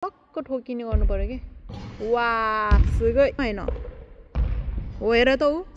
टक्क ठोकिने गर्नु पर्यो कि वा सुगै हैन हो हेर त उ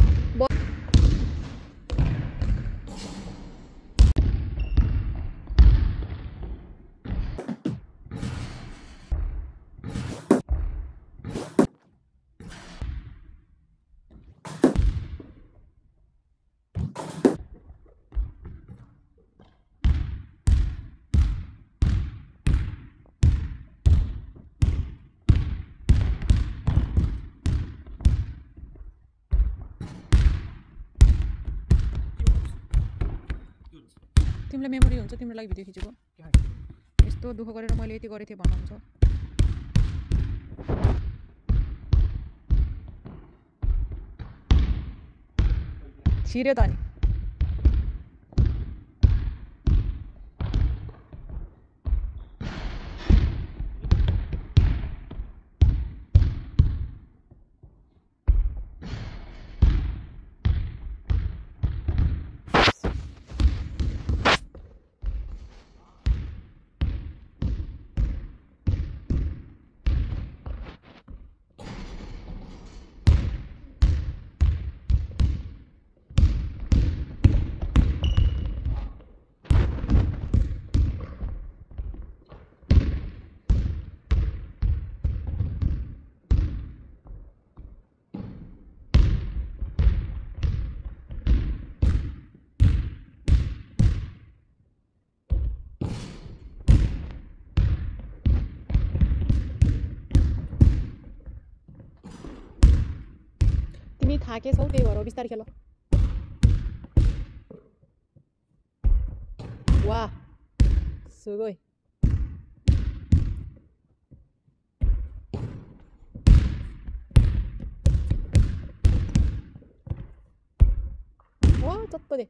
तिमीलाई मेमोरी हुन्छ तिम्रो लागि भिडियो खिचेको यस्तो दुःख गरेर मैले यति गरेथे भन्नु हुन्छ छिर्यो त नि तिमी थाकेछौ त्यही भएर बिस्तारै खेल वाह सुगै 와 쩌떠네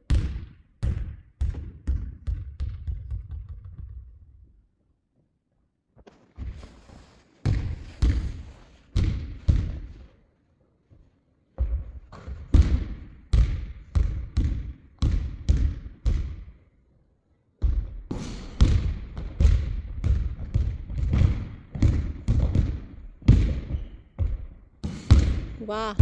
와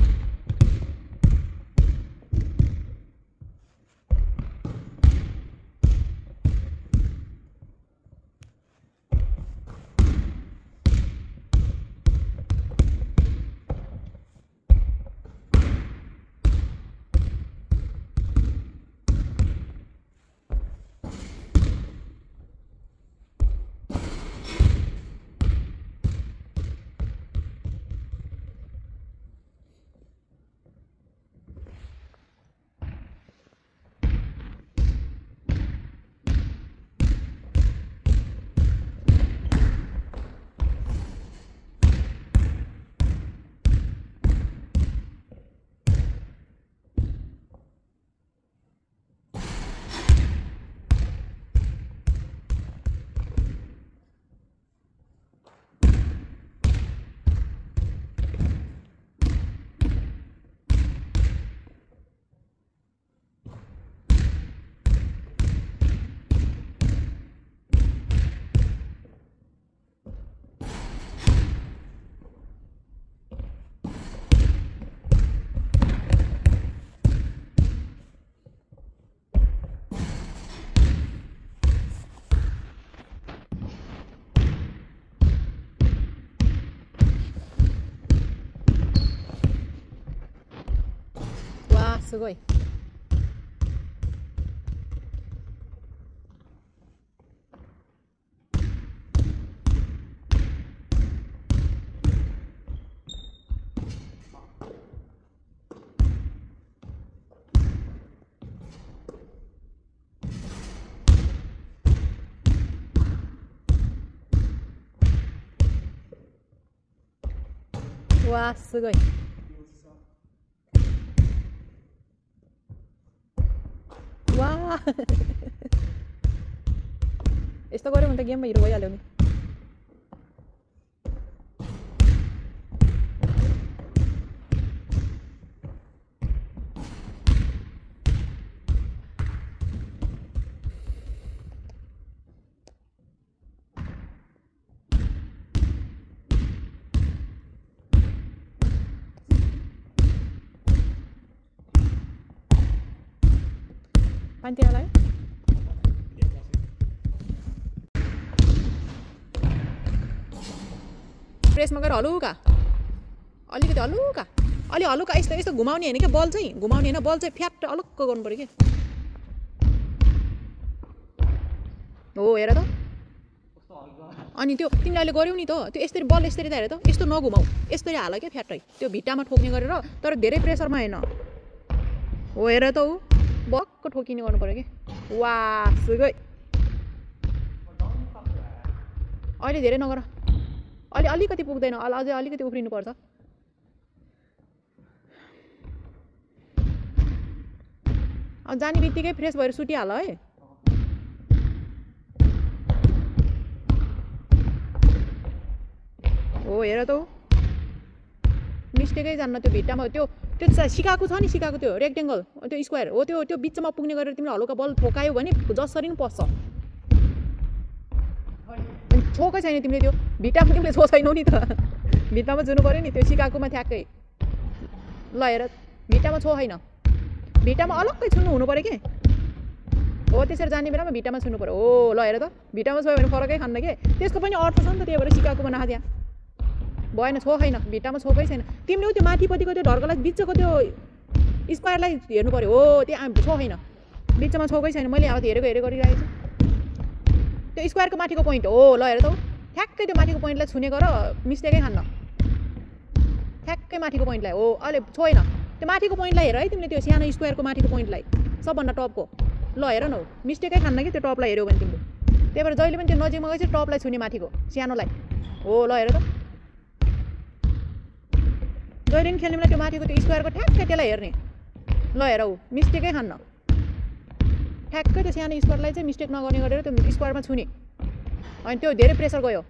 すごいわあすごいवाह यस्तो गऱ्यो भने त गेममा हिरो भइहाल्यो नि पानी तिर लाग्यो प्रेसमा गएर हलुका अलिकति हलुका अलि हलुका यस्तो यस्तो घुमाउने होइन क्या बल चाहिँ घुमाउने होइन बल चाहिँ फ्याट अलक्क गर्नु पऱ्यो कि हो हेर त अनि त्यो तिमीले अहिले गऱ्यौ नि त त्यो यसरी बल यसरी त हेर त यस्तो नघुमाऊ यसरी हाल क्या फ्याट्टै त्यो भिट्टामा ठोक्ने गरेर तर धेरै प्रेसरमा होइन हो हेर त ऊ बक्क ठोकिने गर्नु पऱ्यो कि वा सुगै अहिले धेरै नगर अलि अलिकति पुग्दैन अझै अलिकति उफ्रिनुपर्छ अब जाने बित्तिकै फ्रेस भएर सुटिहाल है हो हेर त मिस्टेकै जान्न त्यो भिट्टामा त्यो सिकाएको छ नि सिकाएको त्यो रेक्टेङ्गल त्यो स्क्वायर हो त्यो बिचमा पुग्ने गरेर तिमीले हलुका बल ठोकायो भने जसरी पनि पस्छ छोकै छैन तिमीले त्यो भिट्टामा तिमीले छो छैनौ नि त भिट्टामा जुनु पऱ्यो नि त्यो सिकाएकोमा ठ्याक्कै ल हेर भिट्टामा छो होइन भिट्टामा अलग्गै छुनु हुनु पऱ्यो कि हो त्यसरी जाने बेलामा भिट्टामा छुनु पऱ्यो हो ल हेर त भिट्टामा छोयो भने फरकै खान्न के त्यसको पनि अर्थ छ नि त त्यही भएर सिकाएकोमा नखा त्यहाँ भएन छो छैन भिट्टामा छोकै छैन तिमीले त्यो माथिपट्टिको त्यो ढर्कालाई बिचको त्यो स्क्वायरलाई हेर्नु पऱ्यो हो त्यहाँ छो छैन बिचमा छोकै छैन मैले अब हेरेको गरिरहेको छु त्यो स्क्वायरको माथिको पोइन्ट हो ल हेर त ठ्याक्कै त्यो माथिको पोइन्टलाई छुने गर मिस्टेकै खान्न ठ्याक्कै माथिको पोइन्टलाई हो अहिले छोएन त्यो माथिको पोइन्टलाई हेर है तिमीले त्यो सानो स्क्वायरको माथिको पोइन्टलाई सबभन्दा टपको ल हेर न मिस्टेकै खान्न कि त्यो टपलाई हेऱ्यौ भने तिमीले त्यही भएर जहिले पनि त्यो नजिकमा गएपछि टपलाई छुने माथिको सानोलाई हो ल हेर त जहिले पनि खेल्ने बेला त्यो माथिको त्यो स्क्वायरको ठ्याक्कै त्यसलाई हेर्ने ल हेर ऊ मिस्टेकै खान्न ठ्याक्कै त्यो सानो स्क्वायरलाई चाहिँ मिस्टेक नगर्ने गरेर त्यो स्क्वायरमा छुने अनि त्यो धेरै प्रेसर गयो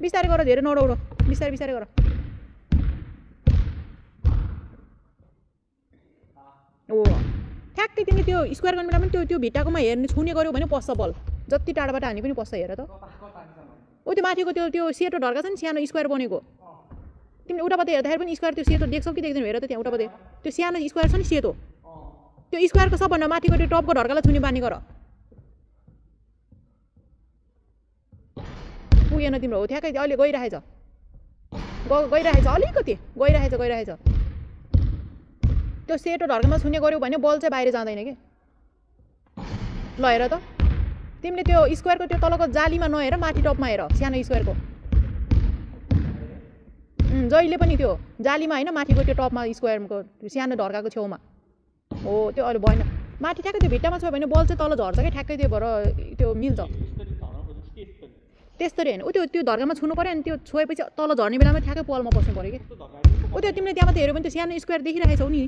बिस्तारै गर धेरै नडौडो बिस्तारै बिस्तारै गर ओ ठ्याक्कै तिमीले त्यो स्क्वायर गर्ने बेला पनि त्यो भिट्टाकोमा हेर्ने छुने गऱ्यौ भने पस्छ बल जति टाढाबाट हाने पनि पस्छ हेर त ओ त्यो माथिको त्यो सेतो ढर्का छ नि सानो स्क्वायर बनेको तिमीले उतापट्टि हेर्दाखेरि पनि स्क्वायर त्यो सेतो देख्छौ कि देख्दैनौ हेर त त्यहाँ उतापट्टि त्यो सानो स्क्वायर छ नि सेतो त्यो स्क्वायरको सबभन्दा माथिको त्यो टपको ढर्कालाई छुने बानी गर पुगेन तिम्रो हो ठ्याक्कै अहिले गइरहेछ अलिकति गइरहेछ त्यो सेतो ढर्कामा छुने गऱ्यौ भने बल चाहिँ बाहिर जाँदैन कि ल हेर त तिमीले त्यो स्क्वायरको त्यो तलको जालीमा नहेर माथि टपमा हेर सानो स्क्वायरको जहिले पनि त्यो जालीमा होइन माथिको त्यो टपमा स्क्वायरको सानो ढर्काको छेउमा हो त्यो अहिले भएन माथि ठ्याक्कै त्यो भिट्टामा छ भने बल चाहिँ तल झर्छ क्या ठ्याक्कै त्यो भएर त्यो मिल्छ त्यस्तरी होइन ऊ त्यो ढर्कामा छुनु पऱ्यो अनि त्यो छोएपछि तल झर्ने बेलामा ठ्याक्कै पलमा बस्नु पऱ्यो कि ऊ त्यो तिमीले त्यहाँ मात्रै हेऱ्यो भने त्यो सानो स्क्वायर देखिरहेछौ नि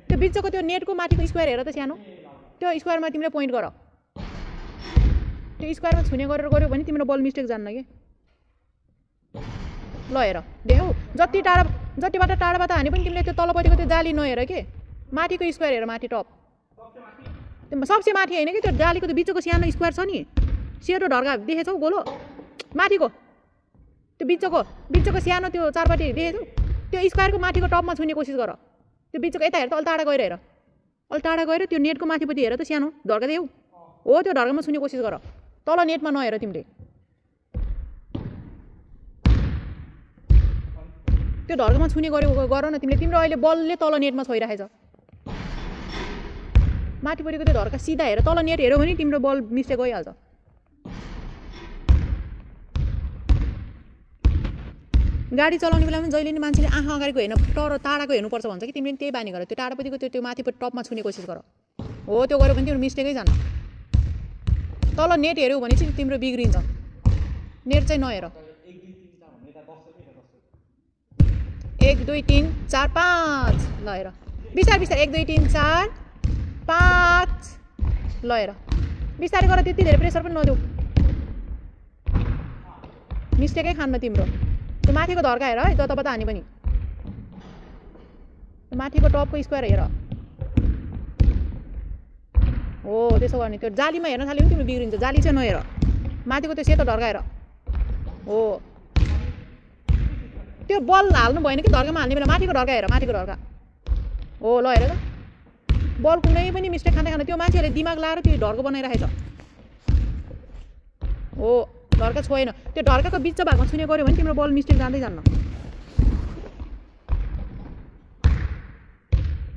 त्यो बिचको त्यो नेटको माथिको स्क्वायर हेर त सानो त्यो स्क्वायरमा तिमीले पोइन्ट गर त्यो स्क्वायरमा छुने गरेर गऱ्यो भने तिम्रो बल मिस्टेक जान्न कि ल हेर देऊ जतिबाट टाढाबाट हाने पनि तिमीले त्यो तलपट्टिको त्यो जाली नहेर के माथिको स्क्वायर हेर माथि टप त्यो सबसे माथि होइन कि त्यो जालीको त्यो बिचको सानो स्क्वायर छ नि सेतो ढर्का देखेछौ गोलो माथिको त्यो बिचको सानो त्यो चारपाटी देखेछौ त्यो स्क्वायरको माथिको टपमा छुने कोसिस गर त्यो बिचको यता हेर त अलि टाढा गएर त्यो नेटको माथिपट्टि हेर त सानो ढर्का देऊ हो त्यो ढर्कामा छुने कोसिस गर तल नेटमा नहेर तिमीले त्यो ढर्कामा छुने गर न तिमीले तिम्रो अहिले बलले तल नेटमा छोइरहेछ माथिपट्टिको त्यो ढर्का सिधा हेर तल नेट हेऱ्यौ भने तिम्रो बल मिस्टेक गइहाल्छ गाडी चलाउने बेलामा जहिले नि मान्छेले आँखा अगाडिको हेर्न टाढाको हेर्नुपर्छ भन्छ कि तिमीले त्यही बानी गर त्यो टाढापट्टिको त्यो माथिपट्टि टपमा छुने कोसिस गर हो त्यो गर्यो भने तिम्रो मिस्टेकै जान्न तल नेट हेऱ्यौ भने चाहिँ तिम्रो बिग्रिन्छ नेट चाहिँ नहेर 1 2 3 4 5 ल हेर बिस्तारै 1 2 3 4 5 ल हेर बिस्तारै गर त्यति धेरै प्रेसर पनि नदेऊ मिस्टेकै खान्न तिम्रो त्यो माथिको धर्का हेर है जतापता हाने पनि माथिको टपको स्क्वायर हेर हो त्यसो गर्ने त्यो जालीमा हेर्न थाल्यो भने तिम्रो बिग्रिन्छ जाली चाहिँ नहेर माथिको त्यो सेतो ढर्का हेर हो त्यो बल हाल्नु भएन कि धर्कामा हाल्ने बेला माथिको ढर्का हेर माथिको ढर्का हो ल हेर त बल कुनै पनि मिस्टेक खाँदा त्यो मान्छेहरूले दिमाग लाएर त्यो ढर्को बनाइरहेछ हो ढर्का छोएन त्यो ढर्काको बिच भागमा छुने गऱ्यो भने तिम्रो बल मिस्टेक जाँदै जान्न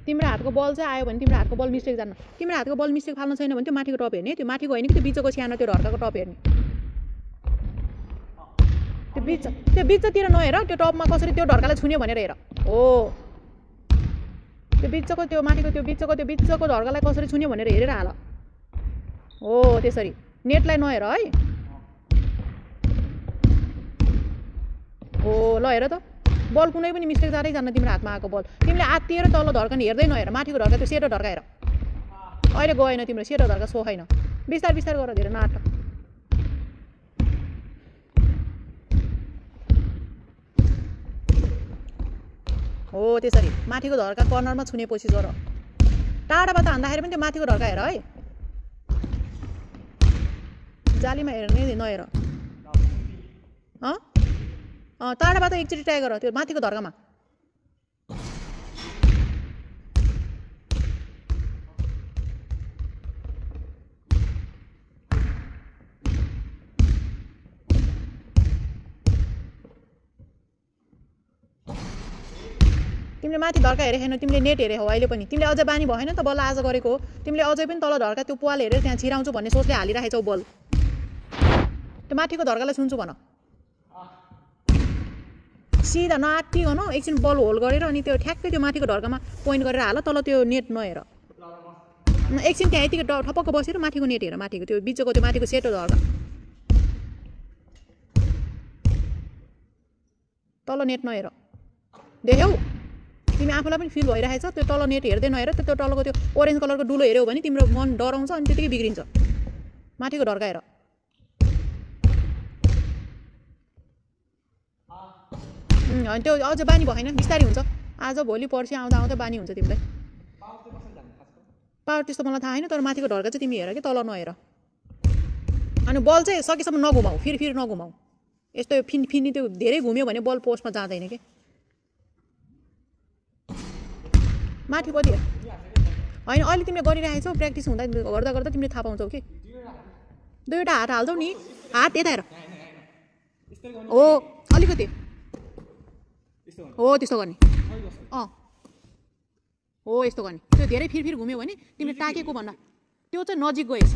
तिम्रो हातको बल चाहिँ आयो भने तिम्रो हातको बल मिस्टेक जान्न तिम्रो हातको बल मिस्टेक फाल्न छैन भने त्यो माथिको टप हेर्ने त्यो माथिको होइन कि त्यो बिचको सानो त्यो ढर्काको टप हेर्ने त्यो बिचतिर नहेर त्यो टपमा कसरी त्यो ढर्कालाई छुन्यो भनेर हेर हो त्यो बिचको ढर्कालाई कसरी छुन्यो भनेर हेरेर हाल हो त्यसरी नेटलाई नहेर है हो ल हेर त बल कुनै पनि मिस्टेक जाँदै जान्न तिम्रो हातमा आएको बल तिमीले आत्तिएर तल ढर्कन हेर्दै नहेर माथिको ढर्का त्यो सेतो ढर्का हेर अहिले गएन तिम्रो सेतो ढर्का सोखाइन बिस्तार बिस्तार गर धेरै नाटक हो त्यसरी माथिको ढर्का कर्नरमा छुने कोसिस गर टाढाबाट हान्दाखेरि पनि त्यो माथिको ढर्का हेर है जालीमा हेर्ने नहेर टाढाबाट एकचोटि ट्राई गर त्यो माथिको ढर्कामा तिमीले माथि ढर्का हेरेको छैन तिमीले नेट हेरे हो अहिले पनि तिमीले अझै बानी भएन त बल आज गरेको हो तिमीले अझै पनि तल ढर्का त्यो पाल हेरेर त्यहाँ छिराउँछु भन्ने सोचले हालिरहेछौ बल त्यो माथिको ढर्कालाई छुन्छु भन सिधा नआत्तिकन एकछिन बल होल्ड गरेर अनि त्यो ठ्याक्कै त्यो माथिको ढर्कामा पोइन्ट गरेर हाल तल त्यो नेट नहेर एकछिन त्यहाँ यतिकै ठपक्क बसेर माथिको नेट हेर माथिको त्यो बिचको त्यो माथिको सेतो ढर्का तल नेट नहेर देख्यौ तिमी आफूलाई पनि फिल भइरहेछ त्यो तल नेट हेर्दै नहेर त्यो तलको त्यो ओरेन्ज कलरको डुलो हेऱ्यौ भने तिम्रो मन डराउँछ अनि त्यतिकै बिग्रिन्छ माथिको ढर्का हेर अनि त्यो अझ बानी भएन बिस्तारै हुन्छ आज भोलि पर्सि आउँदा आउँदा बानी हुन्छ तिमीलाई पावर त्यस्तो मलाई थाहा छैन तर माथिको ढर्का चाहिँ तिमी हेर कि तल नहेर अनि बल चाहिँ सकेसम्म नघुमाऊ फेरि नघुमाऊ यस्तो फिनी त्यो धेरै घुम्यो भने बल पोस्टमा जाँदैन कि माथिपट्टि होइन अहिले तिमीले गरिरहेछौ प्र्याक्टिस हुँदा गर्दा गर्दा तिमीले थाहा पाउँछौ कि दुईवटा हात हाल्छौ नि हात यता हेर हो अलिकति हो त्यस्तो गर्ने हो यस्तो गर्ने त्यो धेरै फेरि घुम्यो भने तिमीले टाकेको भन्दा त्यो चाहिँ नजिक गएछ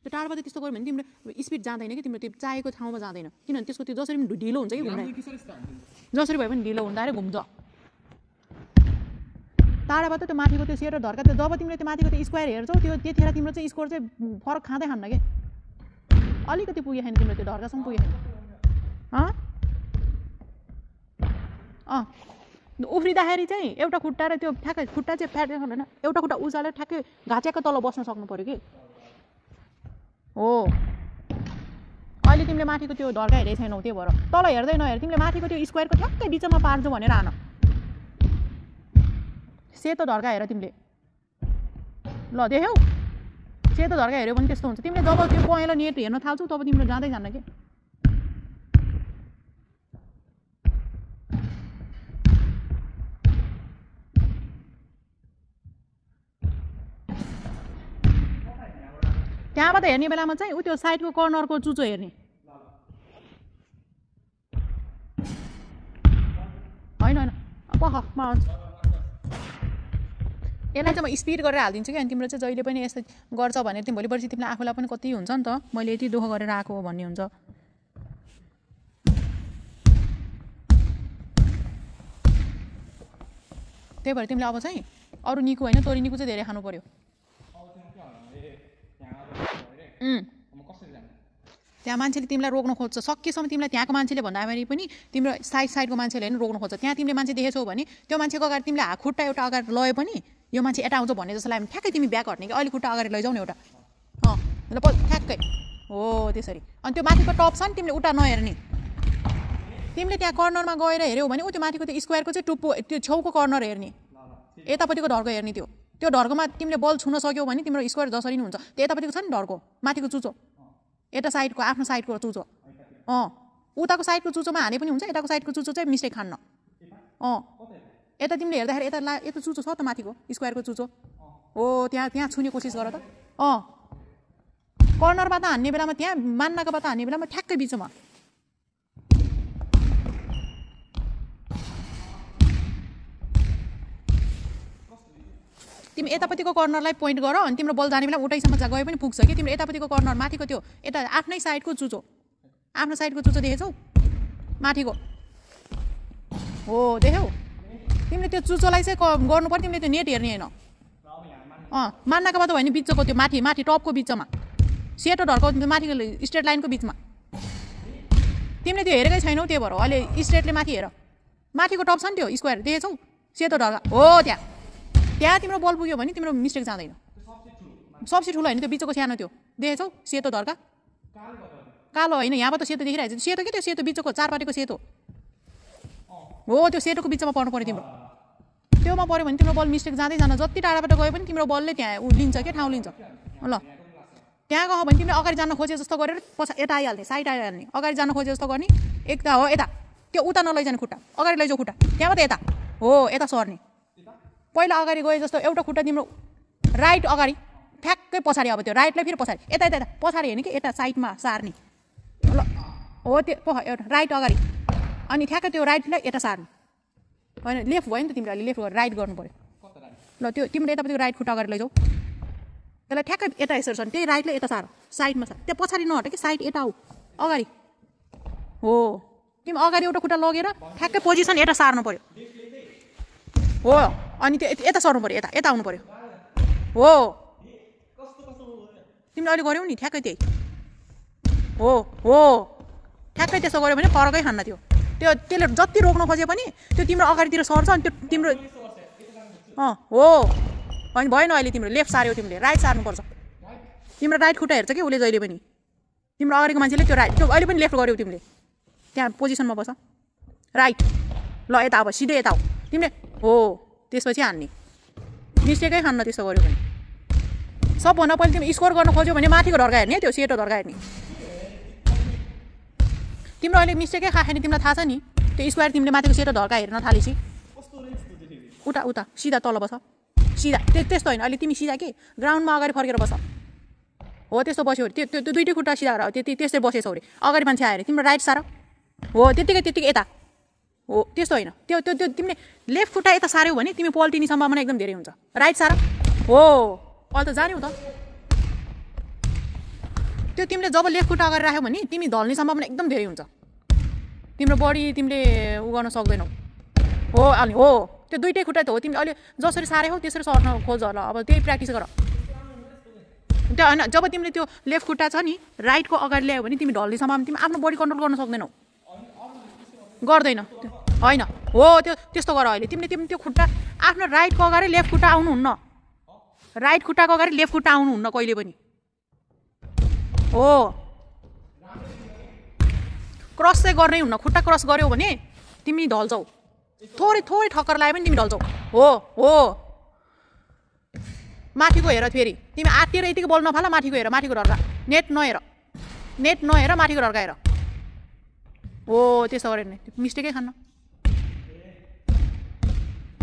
त्यो टाढोबाट त्यस्तो गऱ्यो भने तिम्रो स्पिड जाँदैन कि तिम्रो त्यो चाहेको ठाउँमा जाँदैन किनभने त्यसको त्यो जसरी पनि ढिलो हुन्छ कि घुम्दा जसरी भए पनि ढिलो हुँदाखेरि घुम्छ टाढाबाट त्यो माथिको त्यो सेतो ढर्का त्यो जब तिमीले त्यो माथिको त्यो स्क्वायर हेर्छौ त्यो त्यतिखेर तिम्रो चाहिँ स्कोर चाहिँ फरक खाँदै खान्न कि अलिकति पुगे छैन तिम्रो त्यो ढर्कासम्म पुगे छैन उफ्रिँदाखेरि चाहिँ एउटा खुट्टा र त्यो ठ्याक्कै खुट्टा चाहिँ फ्याट होइन एउटा खुट्टा उचालेर ठ्याक्कै घाँच्याको तल बस्न सक्नु पऱ्यो कि हो अहिले तिमीले माथिको त्यो ढर्का हेरेको छैनौ त्यो भएर तल हेर्दै नहेर तिमीले माथिको त्यो स्क्वायरको ठ्याक्कै बिचमा पार्छौ भनेर हान सेतो ढर्का हेर तिमीले ल देख्यौ सेतो ढर्का हेऱ्यो भने त्यस्तो हुन्छ तिमीले जब त्यो पहेँलो नेट हेर्न थाल्छौ तब तिम्रो जाँदै जान्न कि त्यहाँबाट हेर्ने बेलामा चाहिँ उ त्यो साइडको कर्नरको चुचो हेर्ने होइन यसलाई चाहिँ म स्पिड गरेर हालिदिन्छु कि अनि तिम्रो चाहिँ जहिले पनि यस्तो गर्छ भनेर तिमी भोलि पर्सि तिमीलाई आफूलाई पनि कति हुन्छ नि त मैले यति दुःख गरेर आएको हो भन्ने हुन्छ त्यही भएर तिमीले अब चाहिँ अरू निको होइन तोरी निको चाहिँ धेरै खानु पर्यो त्यहाँ मान्छेले तिमीलाई रोक्न खोज्छ सकेसम्म तिमीलाई त्यहाँको मान्छेले भन्दाखेरि पनि तिम्रो साइडको मान्छेले होइन रोक्न खोज्छ त्यहाँ तिमीले मान्छे देखेछौ भने त्यो मान्छेको अगाडि तिमीले खुट्टा एउटा अगाडि लयो पनि यो मान्छे यता आउँछ भन्ने जस्तो लाग्यो ठ्याक्कै तिमी ब्याक हट्ने कि अहिले खुट्टा अगाडि लैजाउ न एउटा ल ठ्याक्कै हो त्यसरी अनि त्यो माथिको टप छ नि तिमीले उता नहेर्ने तिमीले त्यहाँ कर्नरमा गएर हेऱ्यौ भने उ त्यो माथिको त्यो स्क्वायरको चाहिँ टुप्पो त्यो छेउको कर्नर हेर्ने यतापट्टिको ढर्को हेर्ने त्यो ढर्कोमा तिमीले बल छुन सक्यौ भने तिम्रो स्क्वायर जसरी नि हुन्छ त्यो यतापट्टिको छ नि ढर्को माथिको चुचो यता साइडको आफ्नो साइडको चुचो उताको साइडको चुचोमा हाने पनि हुन्छ यताको साइडको चुचो चाहिँ मिस्टेक खान्न यता तिमीले हेर्दाखेरि यता चुचो छ त माथिको स्क्वायरको चुचो हो त्यहाँ छुने कोसिस गर त कर्नरबाट हान्ने बेलामा त्यहाँ मान्नाकोबाट हान्ने बेलामा ठ्याक्कै बिचमा तिमी यतापट्टिको कर्नरलाई पोइन्ट गर अनि तिम्रो बल जाने बेला उतैसम्म गए पनि पुग्छ कि तिम्रो यतापट्टिको कर्नर माथिको त्यो यता आफ्नै साइडको चुचो आफ्नो साइडको चुचो देखेछौ माथिको हो देख्यौ तिमीले त्यो चुचोलाई चाहिँ गर्नु पर्यो तिमीले त्यो नेट हेर्ने होइन मान्नाकोबाट भयो भने बिचको त्यो माथि टपको बिचमा सेतो ढर्को माथिको स्ट्रेट लाइनको बिचमा तिमीले त्यो हेरेकै छैनौ त्यही भएर अहिले स्ट्रेटले माथि हेर माथिको टप छ नि त्यो स्क्वायर देखेछौ सेतो ढर्का हो त्यहाँ तिम्रो बल पुग्यो भने तिम्रो मिस्टेक जाँदैन सबसे ठुलो होइन त्यो बिचको सानो त्यो देखेछौ सेतो ढर्का कालो होइन यहाँबाट सेतो देखिरहेको छ सेतो के त्यो सेतो बिचको चारपाटेको सेतो हो त्यो सेतोको बिचमा पर्नु पर्यो तिम्रो त्योमा पर्यो भने तिम्रो बल मिस्टेक जाँदै जान जति टाढाबाट गयो पनि तिम्रो बलले त्यहाँ लिन्छ के ठाउँ लिन्छ ल त्यहाँ गयो भने तिमीले अगाडि जान खोजे जस्तो गरेर यता आइहाल्ने साइड आइहाल्ने अगाडि जान खोजे जस्तो गर्ने एकता हो यता त्यो उता नलैजाने खुट्टा अगाडि लैजाऊ खुट्टा त्यहाँबाट यता हो यता सर्ने पहिला अगाडि गए जस्तो एउटा खुट्टा तिम्रो राइट अगाडि ठ्याक्कै पछाडि अब त्यो राइटलाई फेरि पछाडि यता पछाडि होइन कि यता साइडमा सार्ने ल हो त्यो एउटा राइट अगाडि अनि ठ्याक्कै त्यो राइटलाई यता सार्ने होइन लेफ्ट भयो नि त तिमीले अहिले लेफ्ट गरेर राइट गर्नु पऱ्यो ल त्यो तिमीले यतापट्टि राइट खुट्टा अगाडि लैजाऊ त्यसलाई ठ्याक्कै यता यसरी छ त्यही राइटले यता सार साइडमा छ त्यो पछाडि नहट कि साइड यता आऊ अगाडि हो तिमी अगाडि एउटा खुट्टा लगेर ठ्याक्कै पोजिसन यता सार्नु पऱ्यो हो अनि त्यो यता सर्नु पऱ्यो यता आउनु पऱ्यो हो तिमीले अहिले गऱ्यौ नि ठ्याक्कै त्यही हो ठ्याक्कै त्यसो गऱ्यो भने फरकै खान्न त्यसले जति रोक्न खोजे पनि त्यो तिम्रो अगाडितिर सर्छ अनि त्यो तिम्रो हो अनि भएन अहिले तिम्रो लेफ्ट सार्यौ तिमीले राइट सार्नुपर्छ तिम्रो राइट खुट्टा हेर्छ कि उसले जहिले पनि तिम्रो अगाडिको मान्छेले त्यो राइट त्यो अहिले पनि लेफ्ट गऱ्यौ तिमीले त्यहाँ पोजिसनमा बस राइट ल यता अब सिधै यता हो तिमीले हो त्यसपछि हान्ने मिस्टेकै खान्न त्यसो गऱ्यो भने सबभन्दा पहिले तिमी स्कोर गर्न खोज्यौ भने माथिको ढर्का हेर्ने त्यो सेतो ढर्का हेर्ने तिम्रो अहिले मिस्टेकै खाएन तिमीलाई थाहा छ नि त्यो स्क्वायर तिमीले माथिको सेतो ढर्का हेर्न थालेपछि उता सिधा तल बस सिधा त्यस्तो होइन अहिले तिमी सिधा के ग्राउन्डमा अगाडि फर्केर बस हो त्यस्तो बस्यो अरे त्यो दुइटै खुट्टा सिधा गरेर त्यस्तै बसेछौ अरे अगाडि मान्छे आयो अरे तिम्रो राइट सार हो त्यत्तिकै यता हो त्यस्तो होइन त्यो तिमीले लेफ्ट खुट्टा यता सार्यौ भने तिमी पल्टिने सम्भावना एकदम धेरै हुन्छ राइट सार हो अहिले त जान्यौ त त्यो तिमीले जब लेफ्ट खुट्टा अगाडि राख्यौ भने तिमी ढल्ने सम्भावना एकदम धेरै हुन्छ तिम्रो बडी तिमीले गर्न सक्दैनौ हो अनि हो त्यो दुइटै खुट्टा त हो तिमीले अहिले जसरी सार्यौ त्यसरी सर्न खोज होला अब त्यही प्र्याक्टिस गर त्यो होइन जब तिमीले त्यो लेफ्ट खुट्टा छ नि राइटको अगाडि ल्यायो भने तिमी ढल्ने सम्भावना तिमी आफ्नो बडी कन्ट्रोल गर्न सक्दैनौ गर्दैन होइन हो त्यस्तो गर अहिले तिमीले त्यो खुट्टा आफ्नो राइटको अगाडि लेफ्ट खुट्टा आउनुहुन्न राइट खुट्टाको अगाडि लेफ्ट खुट्टा आउनुहुन्न कहिले पनि हो क्रस चाहिँ गर्नै हुन्न खुट्टा क्रस गर्यौ भने तिमी ढल्छौ थोरै ठक्कर लगायो भने तिमी ढल्छौ हो माथिको हेर फेरि तिमी आत्तिएर यतिकै बल नफाल माथिको हेर माथिको ढर्का नेट नहेर माथिको ढर्का हेर हो त्यस्तो गऱ्यो भने मिस्टेकै खान्न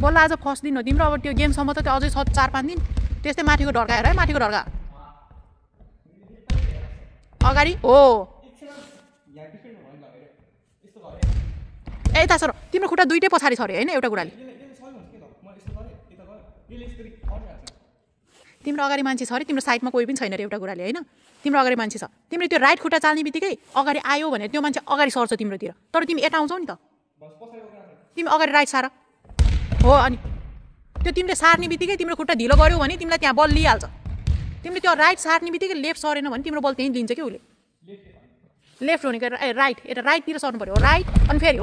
बल्ल आज फर्स्ट दिन हो तिम्रो अब त्यो गेमसम्म त त्यो अझै 4-5 दिन त्यस्तै माथिको ढर्का हेर है माथिको ढर्का अगाडि हो यता सर तिम्रो खुट्टा दुइटै पछाडि छ अरे होइन एउटा कुराले तिम्रो अगाडि मान्छे छ अरे तिम्रो साइडमा कोही पनि छैन अरे एउटा कुराले होइन तिम्रो अगाडि मान्छे छ तिमीले त्यो राइट खुट्टा चाल्ने बित्तिकै अगाडि आयो भने त्यो मान्छे अगाडि सर्छ तिम्रोतिर तर तिमी यता आउँछौ नि त तिमी अगाडि राइट सार हो अनि त्यो तिमीले सार्ने बित्तिकै तिम्रो खुट्टा ढिलो गर्यौ भने तिमीलाई त्यहाँ बल लिइहाल्छ तिमीले त्यो राइट सार्ने बित्तिकै लेफ्ट सरेन भने तिम्रो बल त्यहीँ लिन्छ कि उसले लेफ्ट हो नि राइट यता राइटतिर सर्नु पऱ्यो राइट अनि फेरि